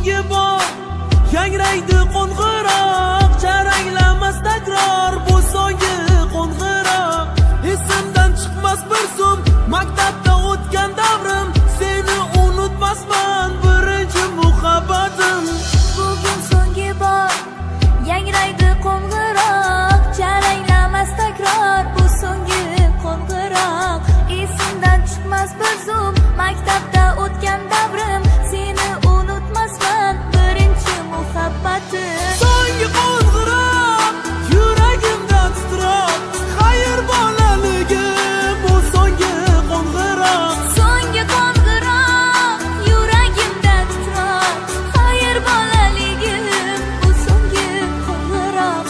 so'nggi bor yangraydi qo'ng'iroq, jaranglamas takror bu so'nggi qo'ng'iroq. Esimdan chiqmas bir zum maktabda o'tgan davrim, seni unutmasman birinchi muhabbatim. Bugun so'nggi bor yangraydi qo'ng'iroq, jaranglamas takror bu so'nggi qo'ng'iroq. Esimdan chiqmas bir zum maktabda o'tgan davrim, seni unutmasman birinchi muhabbatim. So'nggi qo'ng'iroq yuragimda titroq, xayr bolaligim bu so'nggi qo'ng'iroq. So'nggi qo'ng'iroq yuragimda titroq, xayr bolaligim bu so'nggi qo'ng'iroq.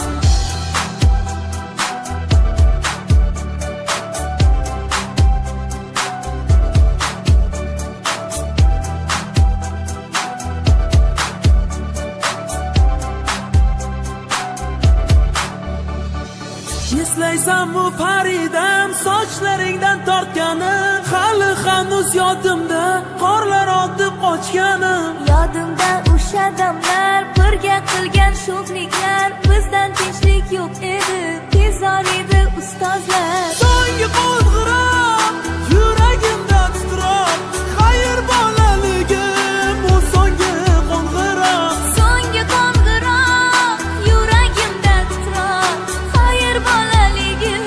Eslaysanmi Faridam, sochlaringdan tortganim, hali hanuz yodimda qorlar otib qochganim. Yodimda o'sha damlar, birga qilgan sho'xliklar, bizdan tinchlik yo'q edi, tezor edi ustozlar. So'nggi qo'ng'iroq yuragimda titroq, xayr bolaligim bu so'nggi qo'ng'iroq. So'nggi qo'ng'iroq yuragimda titroq, xayr bolaligim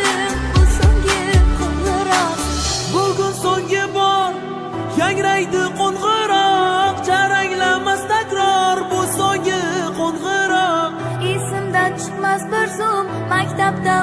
bu so'nggi qo'ng'iroq. Bugun so'nggi bor yangraydi qo'ng'iroq, jaranglamas takror bu so'nggi qo'ng'iroq. Esimdan chiqmas bir zum maktabda